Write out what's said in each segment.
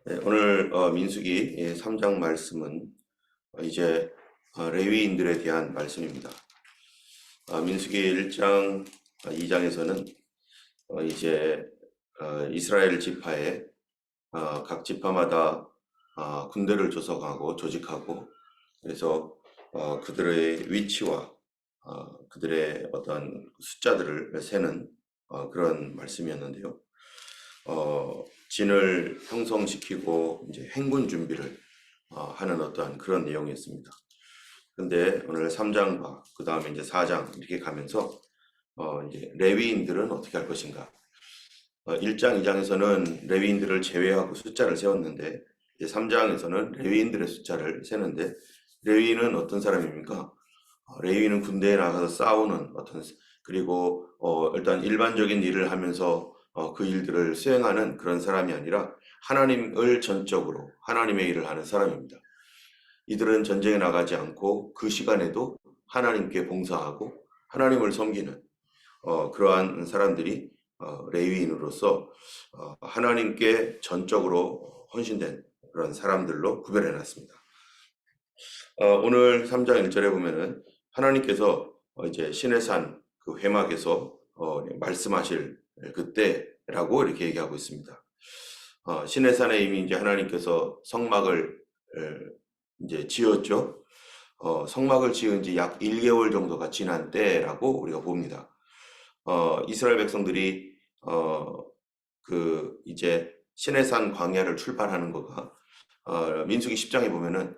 네, 오늘 민수기 3장 말씀은 이제 레위인들에 대한 말씀입니다. 민수기 1장, 2장에서는 이제 이스라엘 지파에 각 지파마다 군대를 조성하고 조직하고, 그래서 그들의 위치와 그들의 어떤 숫자들을 세는 그런 말씀이었는데요. 진을 형성시키고 이제 행군 준비를 하는 어떠한 그런 내용이었습니다. 근데 오늘 3장과 그 다음에 이제 4장 이렇게 가면서 이제 레위인들은 어떻게 할 것인가. 1장, 2장에서는 레위인들을 제외하고 숫자를 세웠는데, 이제 3장에서는 레위인들의 숫자를 세는데, 레위인은 어떤 사람입니까? 레위인은 군대에 나가서 싸우는 그리고 일단 일반적인 일을 하면서 그 일들을 수행하는 그런 사람이 아니라 하나님을 전적으로 하나님의 일을 하는 사람입니다. 이들은 전쟁에 나가지 않고 그 시간에도 하나님께 봉사하고 하나님을 섬기는 그러한 사람들이 레위인으로서 하나님께 전적으로 헌신된 그런 사람들로 구별해 놨습니다. 오늘 3장 1절에 보면은 하나님께서 이제 시내산 그 회막에서 말씀하실 그때라고 이렇게 얘기하고 있습니다. 시내산에 이미 이제 하나님께서 성막을 이제 지었죠. 성막을 지은 지 약 1개월 정도가 지난 때라고 우리가 봅니다. 이스라엘 백성들이 그 이제 시내산 광야를 출발하는 거가 민수기 10장에 보면은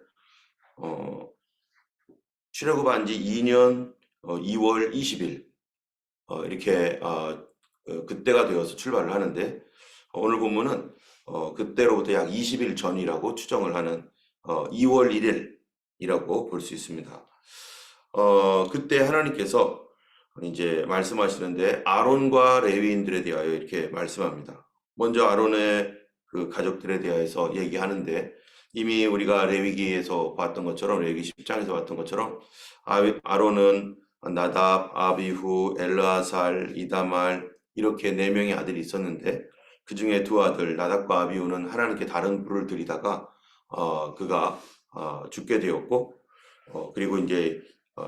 출애굽한 지 2년 2월 20일 이렇게 그때가 되어서 출발을 하는데, 오늘 본문은 그때로부터 약 20일 전이라고 추정을 하는 2월 1일이라고 볼 수 있습니다. 그때 하나님께서 이제 말씀하시는데 아론과 레위인들에 대하여 이렇게 말씀합니다. 먼저 아론의 그 가족들에 대해서 얘기하는데, 이미 우리가 레위기에서 봤던 것처럼, 레위기 10장에서 봤던 것처럼 아론은 나답, 아비후, 엘르아살, 이다말 이렇게 4명의 아들이 있었는데, 그 중에 2아들 나답과 아비후는 하나님께 다른 불을 들이다가 그가 죽게 되었고, 그리고 이제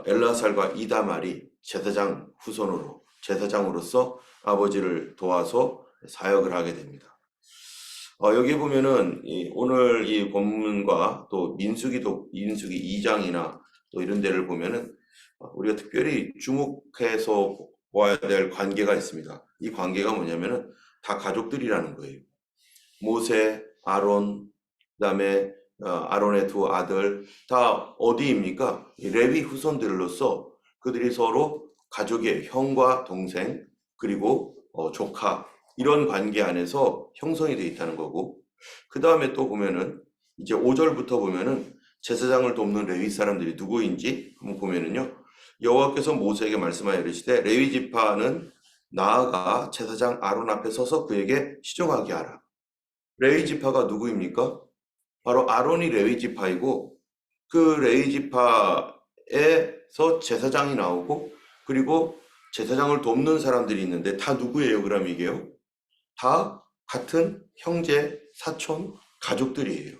엘르아살과 이다말이 제사장 후손으로 제사장으로서 아버지를 도와서 사역을 하게 됩니다. 여기 보면은 오늘 이 본문과 또 민수기 2장이나 또 이런 데를 보면은 우리가 특별히 주목해서 보아야 될 관계가 있습니다. 이 관계가 뭐냐면은 다 가족들이라는 거예요. 모세, 아론, 그다음에 아론의 2아들 다 어디입니까? 레위 후손들로서 그들이 서로 가족의 형과 동생 그리고 조카 이런 관계 안에서 형성이 되어 있다는 거고, 그 다음에 또 보면은 이제 5절부터 보면은 제사장을 돕는 레위 사람들이 누구인지 한번 보면은요, 여호와께서 모세에게 말씀하여 이르시되 레위 지파는 나아가 제사장 아론 앞에 서서 그에게 시종하게 하라. 레위 지파가 누구입니까? 바로 아론이 레위 지파이고, 그 레위 지파에서 제사장이 나오고, 그리고 제사장을 돕는 사람들이 있는데 다 누구예요? 그럼 이게요? 다 같은 형제, 사촌, 가족들이에요.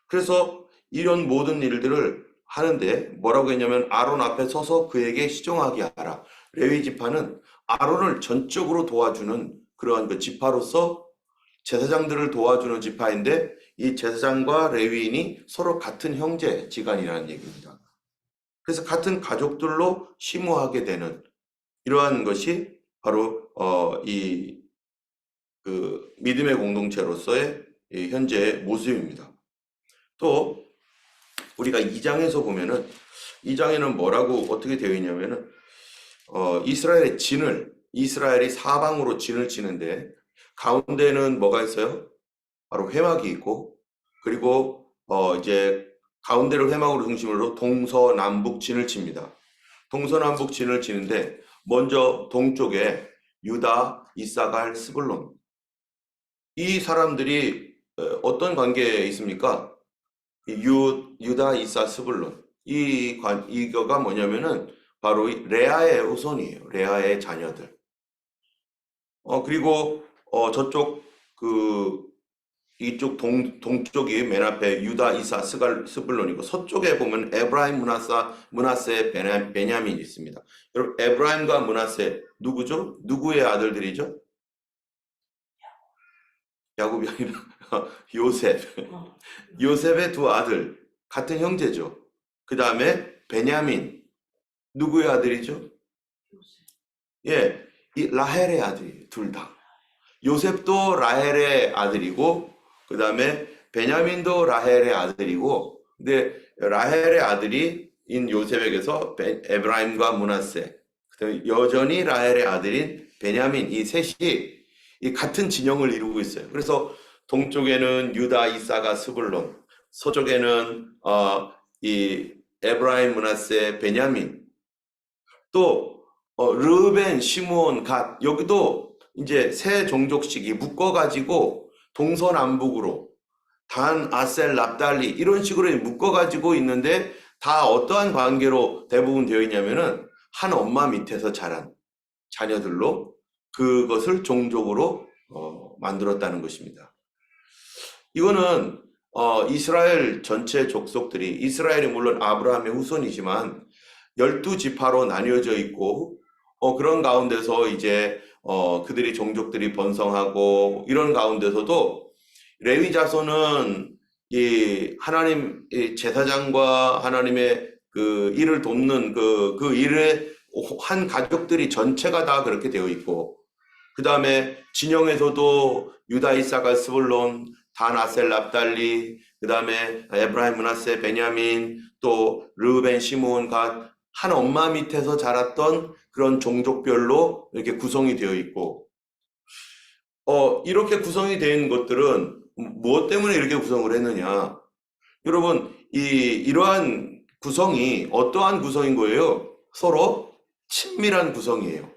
그래서 이런 모든 일들을 하는데 뭐라고 했냐면 아론 앞에 서서 그에게 시종하게 하라. 레위 지파는 아론을 전적으로 도와주는 그러한 그 지파로서 제사장들을 도와주는 지파인데, 이 제사장과 레위인이 서로 같은 형제 지간이라는 얘기입니다. 그래서 같은 가족들로 심우하게 되는 이러한 것이 바로 이 그 믿음의 공동체로서의 현재의 모습입니다. 또 우리가 2장에서 보면은 2장에는 뭐라고 어떻게 되어 있냐면은 이스라엘의 이스라엘이 사방으로 진을 치는데 가운데는 뭐가 있어요? 바로 회막이 있고, 그리고 이제 가운데를 회막으로 중심으로 동서남북 진을 칩니다. 동서남북 진을 치는데 먼저 동쪽에 유다, 이사갈, 스불론 이 사람들이 어떤 관계에 있습니까? 유다, 이사, 스불론 이거가 뭐냐면은 바로 레아의 후손이에요. 레아의 자녀들. 그리고 저쪽 그 이쪽 동쪽이 맨 앞에 유다, 이사, 스불론이고 서쪽에 보면 에브라임, 문하세, 베냐민이 있습니다. 여러분 에브라임과 문하세 누구죠? 누구의 아들들이죠? 야곱이 아니라 요셉. 요셉의 두 아들 같은 형제죠. 그 다음에 베냐민 누구의 아들이죠? 예, 이 라헬의 아들이 둘 다. 요셉도 라헬의 아들이고 그 다음에 베냐민도 라헬의 아들이고 근데 라헬의 아들이 인 요셉에게서 에브라임과 므낫세 그다음에 여전히 라헬의 아들인 베냐민 이 셋이 이 같은 진영을 이루고 있어요. 그래서 동쪽에는 유다, 이사가, 스불론, 서쪽에는 이 에브라임, 므낫세, 베냐민 또 르벤, 시므온, 갓 여기도 이제 세 종족씩이 묶어가지고 동서남북으로 단, 아셀, 납달리 이런 식으로 묶어가지고 있는데 다 어떠한 관계로 대부분 되어 있냐면은 한 엄마 밑에서 자란 자녀들로 그것을 종족으로 만들었다는 것입니다. 이거는 이스라엘 전체 족속들이 이스라엘이 물론 아브라함의 후손이지만 12지파로 나뉘어져 있고 그런 가운데서 이제 그들이 종족들이 번성하고 이런 가운데서도 레위 자손은 이 하나님 제사장과 하나님의 그 일을 돕는 그 일에 한 가족들이 전체가 다 그렇게 되어 있고 그 다음에 진영에서도 유다, 이사가, 스불론, 단, 아셀, 납달리 그 다음에 에브라임, 므낫세, 베냐민 또 르벤, 시므온, 갓 한 엄마 밑에서 자랐던 그런 종족별로 이렇게 구성이 되어 있고 이렇게 구성이 된 것들은 무엇 때문에 이렇게 구성을 했느냐? 여러분, 이러한 구성이 어떠한 구성인 거예요? 서로 친밀한 구성이에요.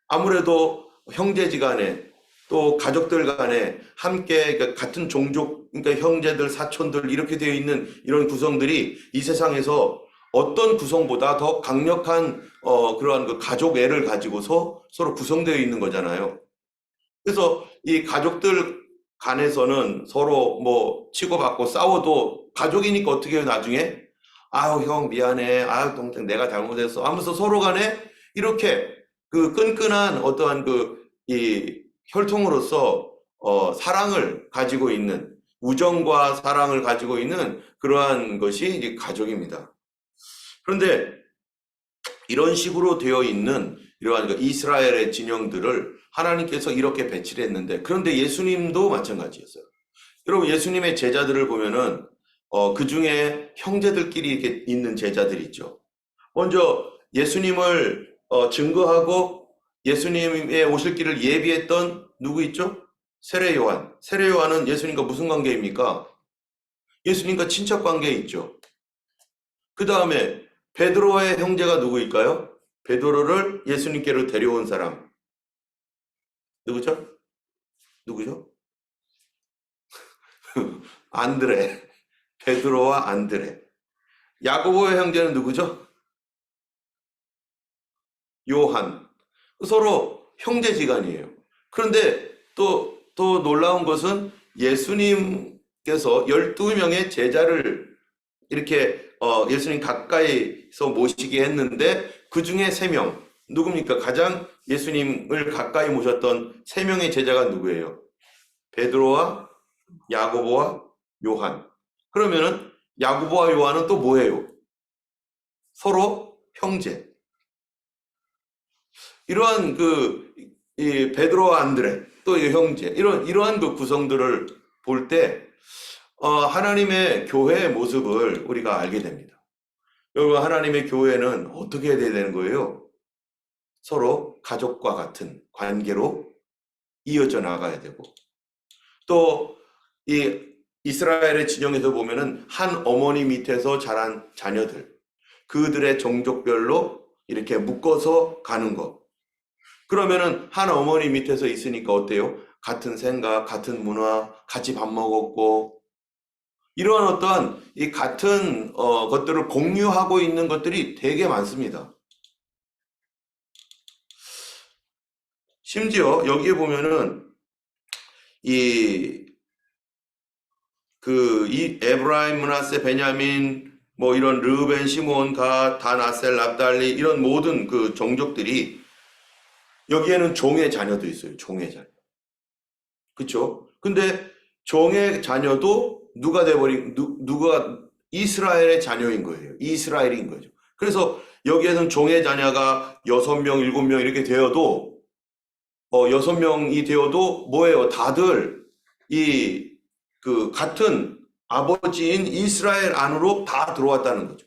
아무래도 형제지간에 또 가족들 간에 함께 같은 종족, 그러니까 형제들, 사촌들 이렇게 되어 있는 이런 구성들이 이 세상에서 어떤 구성보다 더 강력한 그러한 그 가족 애를 가지고서 서로 구성되어 있는 거잖아요. 그래서 이 가족들 간에서는 서로 뭐 치고받고 싸워도 가족이니까 어떻게 해요, 나중에? 아유, 형, 미안해. 아유, 동생, 내가 잘못했어. 하면서 서로 간에 이렇게 그 끈끈한 어떠한 이 혈통으로서 사랑을 가지고 있는, 우정과 사랑을 가지고 있는 그러한 것이 이제 가족입니다. 그런데 이런 식으로 되어 있는 이러한 그 이스라엘의 진영들을 하나님께서 이렇게 배치를 했는데 그런데 예수님도 마찬가지였어요. 여러분 예수님의 제자들을 보면은 그 중에 형제들끼리 이렇게 있는 제자들이 있죠. 먼저 예수님을 증거하고 예수님의 오실 길을 예비했던 누구 있죠? 세례 요한. 세례 요한은 예수님과 무슨 관계입니까? 예수님과 친척 관계에 있죠. 그 다음에 베드로의 형제가 누구일까요? 베드로를 예수님께로 데려온 사람. 누구죠? 누구죠? 안드레. 베드로와 안드레. 야고보의 형제는 누구죠? 요한. 서로 형제지간이에요. 그런데 또 놀라운 것은 예수님께서 12명의 제자를 이렇게 예수님 가까이서 모시게 했는데 그 중에 3명 누굽니까? 가장 예수님을 가까이 모셨던 3명의 제자가 누구예요? 베드로와 야고보와 요한. 그러면은 야고보와 요한은 또 뭐예요? 서로 형제. 이러한 이 베드로와 안드레 또 이 형제 이러한 그 구성들을 볼 때 하나님의 교회의 모습을 우리가 알게 됩니다. 여러분 하나님의 교회는 어떻게 해야 되는 거예요? 서로 가족과 같은 관계로 이어져 나가야 되고 또 이 이스라엘의 진영에서 보면은 한 어머니 밑에서 자란 자녀들 그들의 종족별로 이렇게 묶어서 가는 것. 그러면은 한 어머니 밑에서 있으니까 어때요? 같은 생각, 같은 문화, 같이 밥 먹었고 이러한 어떠한 이 같은 것들을 공유하고 있는 것들이 되게 많습니다. 심지어 여기에 보면은 이 이 에브라임, 므낫세, 베냐민, 뭐 이런 르벤, 시몬, 가, 단, 아셀, 납달리 이런 모든 그 종족들이 여기에는 종의 자녀도 있어요. 종의 자녀. 그쵸? 근데 종의 자녀도 누가 이스라엘의 자녀인 거예요. 이스라엘인 거죠. 그래서 여기에는 종의 자녀가 6명, 7명 이렇게 되어도 6명이 되어도 뭐예요? 다들 같은 아버지인 이스라엘 안으로 다 들어왔다는 거죠.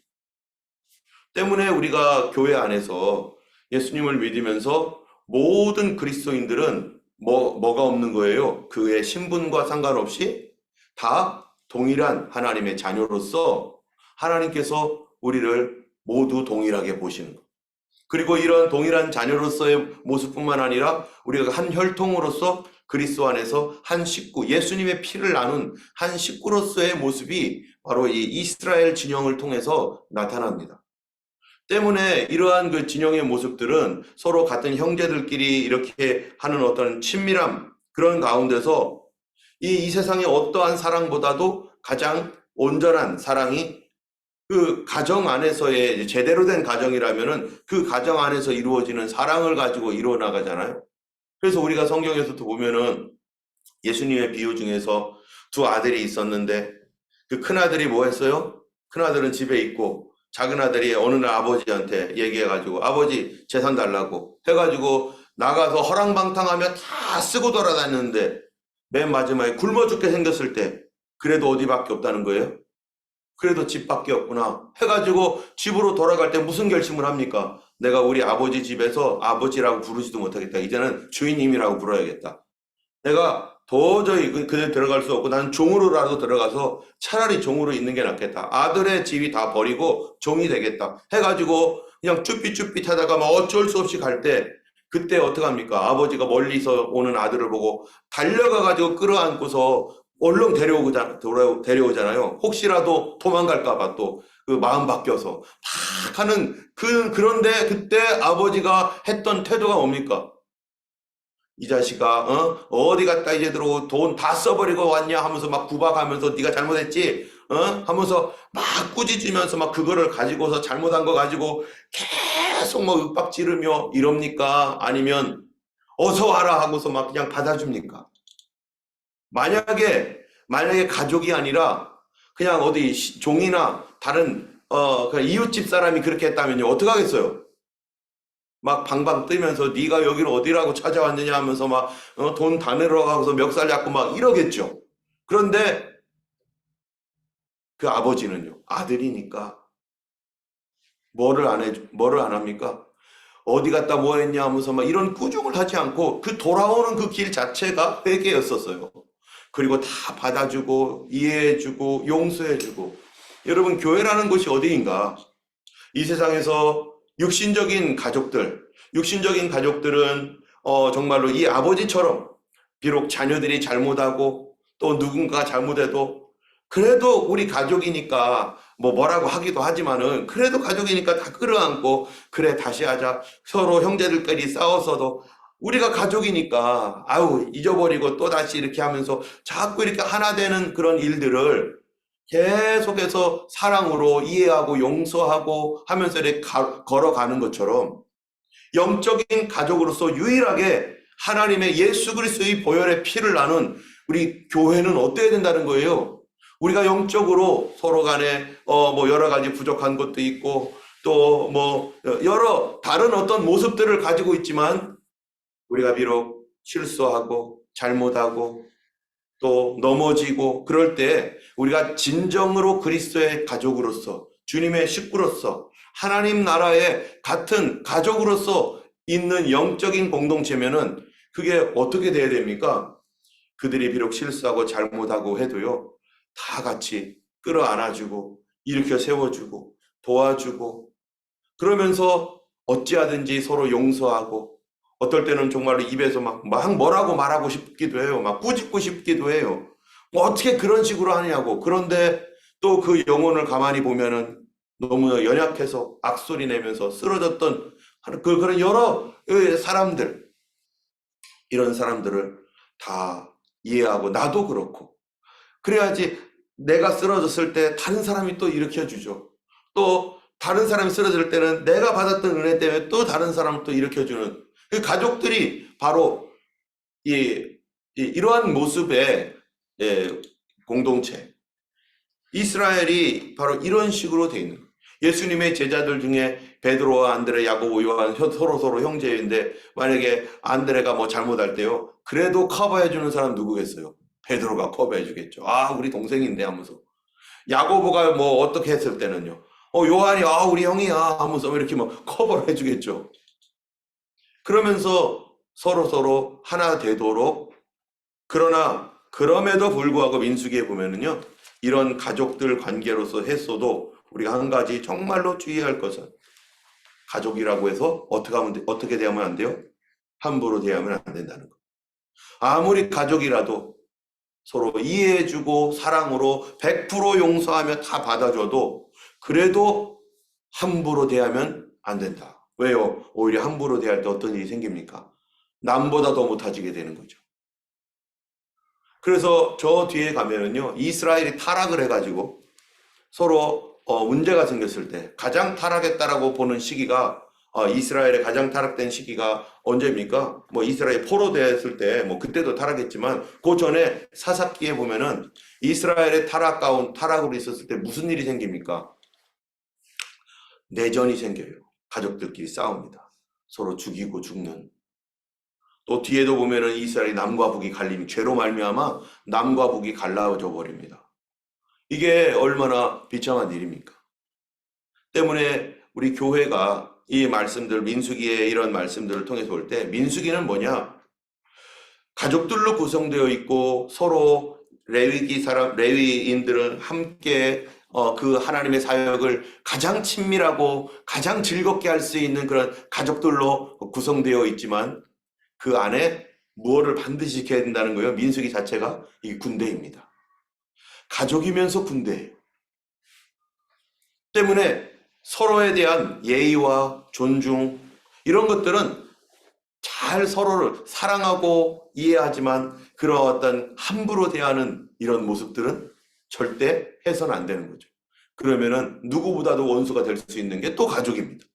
때문에 우리가 교회 안에서 예수님을 믿으면서 모든 그리스도인들은 뭐가 없는 거예요? 그의 신분과 상관없이 다 동일한 하나님의 자녀로서 하나님께서 우리를 모두 동일하게 보시는 것. 그리고 이런 동일한 자녀로서의 모습뿐만 아니라 우리가 한 혈통으로서 그리스도 안에서 한 식구, 예수님의 피를 나눈 한 식구로서의 모습이 바로 이 이스라엘 진영을 통해서 나타납니다. 때문에 이러한 그 진영의 모습들은 서로 같은 형제들끼리 이렇게 하는 어떤 친밀함, 그런 가운데서 이 세상의 어떠한 사랑보다도 가장 온전한 사랑이 그 가정 안에서의 제대로 된 가정이라면은 그 가정 안에서 이루어지는 사랑을 가지고 이루어 나가잖아요. 그래서 우리가 성경에서도 보면은 예수님의 비유 중에서 두 아들이 있었는데 그 큰아들이 뭐 했어요? 큰아들은 집에 있고 작은 아들이 어느 날 아버지한테 얘기해가지고 아버지 재산 달라고 해가지고 나가서 허랑방탕하며 다 쓰고 돌아다녔는데 맨 마지막에 굶어 죽게 생겼을 때 그래도 어디밖에 없다는 거예요? 그래도 집밖에 없구나 해가지고 집으로 돌아갈 때 무슨 결심을 합니까? 내가 우리 아버지 집에서 아버지라고 부르지도 못하겠다. 이제는 주인님이라고 불러야겠다. 내가 도저히 그들 들어갈 수 없고 나는 종으로라도 들어가서 차라리 종으로 있는 게 낫겠다. 아들의 집이 다 버리고 종이 되겠다. 해가지고 그냥 쭈삣쭈삣 하다가 막 어쩔 수 없이 갈 때 그때 어떡합니까? 아버지가 멀리서 오는 아들을 보고 달려가가지고 끌어안고서 얼른 데려오잖아요. 혹시라도 도망갈까봐 또 그 마음 바뀌어서 막 하는 그런데 그때 아버지가 했던 태도가 뭡니까? 이 자식아, 어디 갔다 이제 들어오고 돈 다 써버리고 왔냐 하면서 막 구박하면서 네가 잘못했지, 하면서 막 꾸짖으면서 막 그거를 가지고서 잘못한 거 가지고 계속 막 윽박 지르며 이럽니까? 아니면 어서 와라 하고서 막 그냥 받아줍니까? 만약에 가족이 아니라 그냥 어디 종이나 다른 그냥 이웃집 사람이 그렇게 했다면요 어떡 하겠어요? 막 방방 뜨면서 네가 여기를 어디라고 찾아왔느냐 하면서 막 돈 다 내려가고서 멱살 잡고 막 이러겠죠. 그런데 그 아버지는요 아들이니까 뭐를 안 합니까? 어디 갔다 뭐 했냐 하면서 막 이런 꾸중을 하지 않고 그 돌아오는 그 길 자체가 회개였었어요. 그리고 다 받아주고 이해해주고 용서해주고. 여러분 교회라는 곳이 어디인가? 이 세상에서 육신적인 가족들은 정말로 이 아버지처럼 비록 자녀들이 잘못하고 또 누군가 잘못해도 그래도 우리 가족이니까 뭐라고 하기도 하지만은 그래도 가족이니까 다 끌어안고 그래 다시 하자. 서로 형제들끼리 싸웠어도 우리가 가족이니까 아우 잊어버리고 또 다시 이렇게 하면서 자꾸 이렇게 하나 되는 그런 일들을 계속해서 사랑으로 이해하고 용서하고 하면서 이렇게 걸어가는 것처럼 영적인 가족으로서 유일하게 하나님의 예수 그리스도의 보혈의 피를 나눈 우리 교회는 어때야 된다는 거예요? 우리가 영적으로 서로 간에 뭐 여러 가지 부족한 것도 있고 또 뭐 여러 다른 어떤 모습들을 가지고 있지만 우리가 비록 실수하고 잘못하고 또 넘어지고 그럴 때 우리가 진정으로 그리스도의 가족으로서 주님의 식구로서 하나님 나라의 같은 가족으로서 있는 영적인 공동체면은 그게 어떻게 돼야 됩니까? 그들이 비록 실수하고 잘못하고 해도요 다 같이 끌어안아주고 일으켜 세워주고 도와주고 그러면서 어찌하든지 서로 용서하고 어떨 때는 정말로 입에서 막 뭐라고 말하고 싶기도 해요. 막 꾸짖고 싶기도 해요. 뭐 어떻게 그런 식으로 하냐고. 그런데 또 그 영혼을 가만히 보면은 너무 연약해서 악소리 내면서 쓰러졌던 그런 여러 사람들, 이런 사람들을 다 이해하고 나도 그렇고 그래야지 내가 쓰러졌을 때 다른 사람이 또 일으켜주죠. 또 다른 사람이 쓰러질 때는 내가 받았던 은혜 때문에 또 다른 사람을 또 일으켜주는, 그 가족들이 바로 이러한 모습의 공동체, 이스라엘이 바로 이런 식으로 돼 있는 거예요. 예수님의 제자들 중에 베드로와 안드레, 야고보, 요한 서로 형제인데, 만약에 안드레가 뭐 잘못할 때요, 그래도 커버해 주는 사람 누구겠어요? 베드로가 커버해 주겠죠. 아, 우리 동생인데 하면서. 야고보가 뭐 어떻게 했을 때는요, 요한이 우리 형이야 하면서 이렇게 뭐 커버를 해 주겠죠. 그러면서 서로 하나 되도록. 그러나 그럼에도 불구하고 민수기에 보면은요, 이런 가족들 관계로서 했어도 우리가 한 가지 정말로 주의할 것은, 가족이라고 해서 어떻게 대하면 안 돼요? 함부로 대하면 안 된다는 거. 아무리 가족이라도 서로 이해해주고 사랑으로 100% 용서하며 다 받아줘도 그래도 함부로 대하면 안 된다. 왜요? 오히려 함부로 대할 때 어떤 일이 생깁니까? 남보다 더 못해지게 되는 거죠. 그래서 저 뒤에 가면은요, 이스라엘이 타락을 해가지고 서로 문제가 생겼을 때 가장 타락했다라고 보는 시기가, 이스라엘의 가장 타락된 시기가 언제입니까? 뭐 이스라엘 포로됐을 때, 뭐 그때도 타락했지만 그 전에 사사기에 보면은 이스라엘의 타락으로 있었을 때 무슨 일이 생깁니까? 내전이 생겨요. 가족들끼리 싸웁니다. 서로 죽이고 죽는. 또 뒤에도 보면은 이스라엘이 남과 북이 갈림이, 죄로 말미암아 남과 북이 갈라져 버립니다. 이게 얼마나 비참한 일입니까? 때문에 우리 교회가 이 말씀들, 민수기의 이런 말씀들을 통해서 볼 때, 민수기는 뭐냐? 가족들로 구성되어 있고 서로 레위인들은 함께 그 하나님의 사역을 가장 친밀하고 가장 즐겁게 할 수 있는 그런 가족들로 구성되어 있지만, 그 안에 무엇을 반드시 지켜야 된다는 거예요. 민수기 자체가 이 군대입니다. 가족이면서 군대예요. 때문에 서로에 대한 예의와 존중, 이런 것들은 잘 서로를 사랑하고 이해하지만, 그런 어떤 함부로 대하는 이런 모습들은 절대 해서는 안 되는 거죠. 그러면은 누구보다도 원수가 될 수 있는 게 또 가족입니다.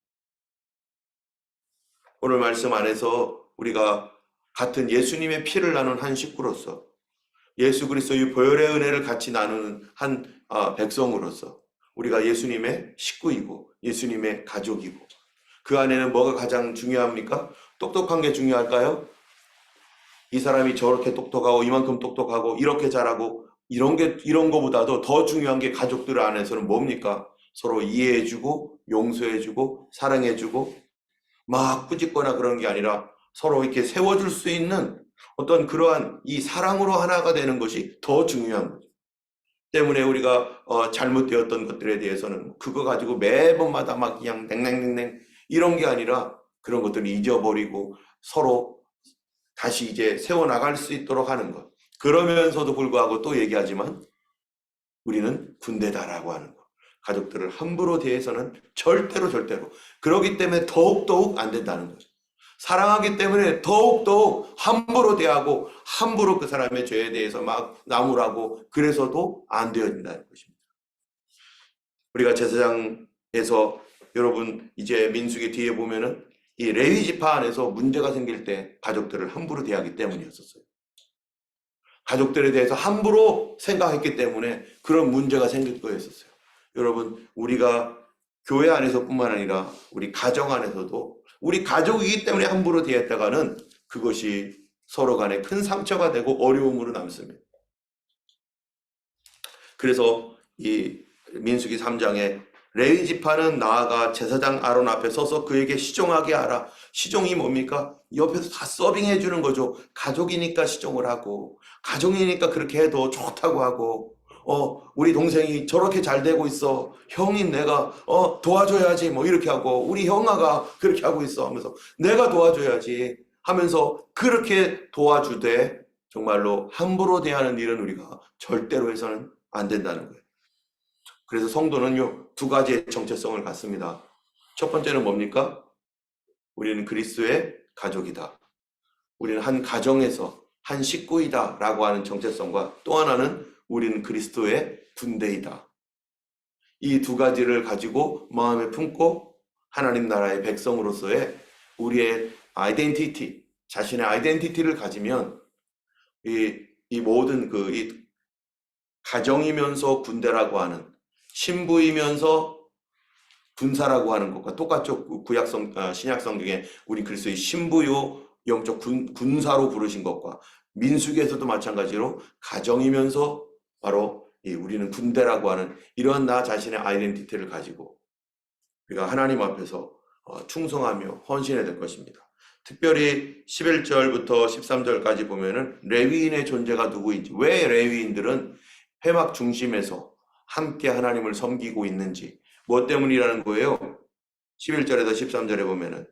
오늘 말씀 안에서 우리가 같은 예수님의 피를 나눈 한 식구로서, 예수 그리스도의 보혈의 은혜를 같이 나누는 한 백성으로서 우리가 예수님의 식구이고 예수님의 가족이고, 그 안에는 뭐가 가장 중요합니까? 똑똑한 게 중요할까요? 이 사람이 저렇게 똑똑하고 이만큼 똑똑하고 이렇게 잘하고 이런 거보다도 더 중요한 게 가족들 안에서는 뭡니까? 서로 이해해주고 용서해주고 사랑해주고, 막 꾸짖거나 그런 게 아니라 서로 이렇게 세워줄 수 있는 어떤 그러한 이 사랑으로 하나가 되는 것이 더 중요한 거죠. 때문에 우리가 잘못되었던 것들에 대해서는 그거 가지고 매번마다 막 그냥 냉랭냉랭 이런 게 아니라, 그런 것들을 잊어버리고 서로 다시 이제 세워나갈 수 있도록 하는 것. 그러면서도 불구하고 또 얘기하지만 우리는 군대다라고 하는 것. 가족들을 함부로 대해서는 절대로 그러기 때문에 더욱 안 된다는 거죠. 사랑하기 때문에 더욱 함부로 대하고 함부로 그 사람의 죄에 대해서 막 나무라고 그래서도 안 되어진다는 것입니다. 우리가 제사장에서 여러분 이제 민수기 뒤에 보면은 이 레위 지파 안에서 문제가 생길 때 가족들을 함부로 대하기 때문이었었어요. 가족들에 대해서 함부로 생각했기 때문에 그런 문제가 생길 거였었어요. 여러분, 우리가 교회 안에서뿐만 아니라 우리 가정 안에서도 우리 가족이기 때문에 함부로 대했다가는 그것이 서로 간에 큰 상처가 되고 어려움으로 남습니다. 그래서 이 민수기 3장에 레위 지파는 나아가 제사장 아론 앞에 서서 그에게 시종하게 하라. 시종이 뭡니까? 옆에서 다 서빙해 주는 거죠. 가족이니까 시종을 하고, 가족이니까 그렇게 해도 좋다고 하고, 우리 동생이 저렇게 잘 되고 있어. 형인 내가 도와줘야지 뭐 이렇게 하고, 우리 형아가 그렇게 하고 있어 하면서 내가 도와줘야지 하면서 그렇게 도와주되, 정말로 함부로 대하는 일은 우리가 절대로 해서는 안 된다는 거예요. 그래서 성도는요, 두 가지의 정체성을 갖습니다. 첫 번째는 뭡니까? 우리는 그리스도의 가족이다. 우리는 한 가정에서 한 식구이다 라고 하는 정체성과, 또 하나는 우리는 그리스도의 군대이다. 이 두 가지를 가지고 마음에 품고 하나님 나라의 백성으로서의 우리의 아이덴티티, 자신의 아이덴티티를 가지면 이 모든 이 가정이면서 군대라고 하는, 신부이면서 군사라고 하는 것과 똑같죠. 신약 성경에 우리 그리스도의 신부요 영적 군사로 부르신 것과 민수기에서도 마찬가지로 가정이면서 바로 우리는 군대라고 하는 이러한 나 자신의 아이덴티티를 가지고 우리가 하나님 앞에서 충성하며 헌신해야 될 것입니다. 특별히 11절부터 13절까지 보면은 레위인의 존재가 누구인지, 왜 레위인들은 회막 중심에서 함께 하나님을 섬기고 있는지, 무엇 때문이라는 거예요? 11절에서 13절에 보면은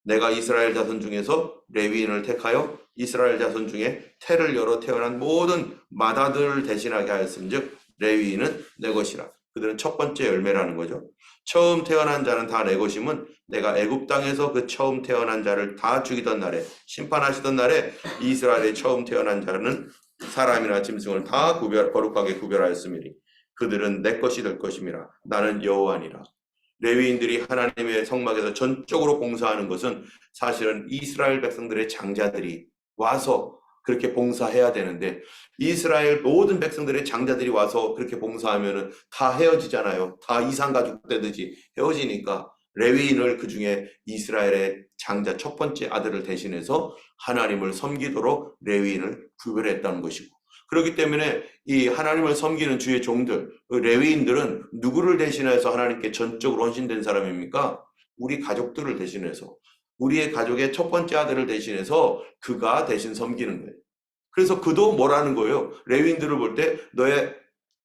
내가 이스라엘 자손 중에서 레위인을 택하여 이스라엘 자손 중에 태를 열어 태어난 모든 맏아들을 대신하게 하였은즉 레위인은 내 것이라. 그들은 첫 번째 열매라는 거죠. 처음 태어난 자는 다 내 것임은 내가 애굽 땅에서 그 처음 태어난 자를 다 죽이던 날에, 심판하시던 날에 이스라엘의 처음 태어난 자는 사람이나 짐승을 다 거룩하게 구별하였음이니 그들은 내 것이 될 것임이라. 나는 여호와니라. 레위인들이 하나님의 성막에서 전적으로 봉사하는 것은 사실은 이스라엘 백성들의 장자들이 와서 그렇게 봉사해야 되는데, 이스라엘 모든 백성들의 장자들이 와서 그렇게 봉사하면은 다 헤어지잖아요. 다 이산가족 되듯이 헤어지니까 레위인을, 그 중에 이스라엘의 장자 첫 번째 아들을 대신해서 하나님을 섬기도록 레위인을 구별했다는 것이고, 그렇기 때문에 이 하나님을 섬기는 주의 종들, 레위인들은 누구를 대신해서 하나님께 전적으로 헌신된 사람입니까? 우리 가족들을 대신해서, 우리의 가족의 첫 번째 아들을 대신해서 그가 대신 섬기는 거예요. 그래서 그도 뭐라는 거예요? 레위인들을 볼 때 너의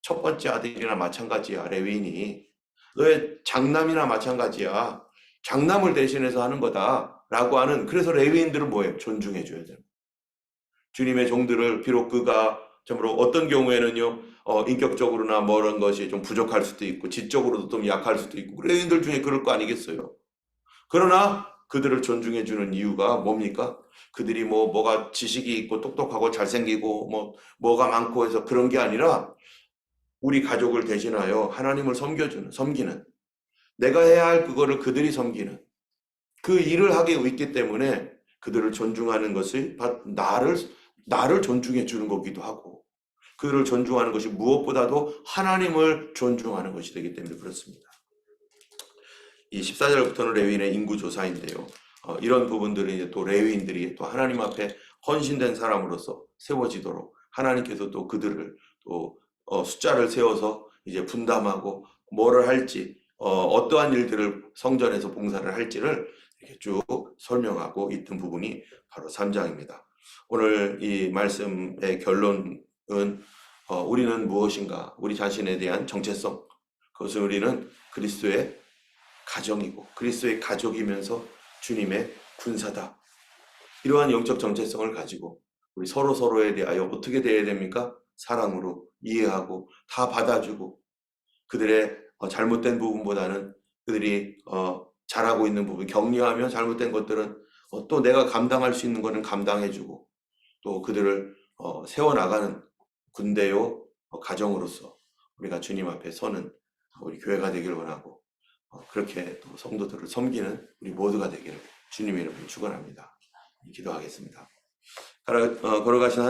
첫 번째 아들이나 마찬가지야, 레위인이. 너의 장남이나 마찬가지야. 장남을 대신해서 하는 거다. 라고 하는, 그래서 레위인들은 뭐예요? 존중해줘야 돼요. 주님의 종들을 비록 그가 참으로 어떤 경우에는요, 인격적으로나 뭐 이런 것이 좀 부족할 수도 있고, 지적으로도 좀 약할 수도 있고, 레위인들 중에 그럴 거 아니겠어요? 그러나 그들을 존중해주는 이유가 뭡니까? 그들이 뭐가 지식이 있고 똑똑하고 잘생기고 뭐가 많고 해서 그런 게 아니라 우리 가족을 대신하여 하나님을 섬기는, 내가 해야 할 그거를 그들이 섬기는 그 일을 하게 있기 때문에 그들을 존중하는 것이 나를 존중해 주는 거기도 하고, 그들을 존중하는 것이 무엇보다도 하나님을 존중하는 것이 되기 때문에 그렇습니다. 이 14절부터는 레위인의 인구조사인데요. 이런 부분들은 이제 또 레위인들이 또 하나님 앞에 헌신된 사람으로서 세워지도록 하나님께서 또 그들을 또 숫자를 세워서 이제 분담하고 뭐를 할지, 어떠한 일들을 성전에서 봉사를 할지를 이렇게 쭉 설명하고 있던 부분이 바로 3장입니다. 오늘 이 말씀의 결론은 우리는 무엇인가, 우리 자신에 대한 정체성, 그것은 우리는 그리스도의 가정이고 그리스도의 가족이면서 주님의 군사다. 이러한 영적 정체성을 가지고 우리 서로에 대하여 어떻게 대해야 됩니까? 사랑으로 이해하고 다 받아주고, 그들의 잘못된 부분보다는 그들이 잘하고 있는 부분 격려하며, 잘못된 것들은 또 내가 감당할 수 있는 것은 감당해주고, 또 그들을 세워나가는 군대요 가정으로서 우리가 주님 앞에 서는 우리 교회가 되기를 원하고, 그렇게 또 성도들을 섬기는 우리 모두가 되기를 주님의 이름으로 축원합니다. 기도하겠습니다. 걸어가신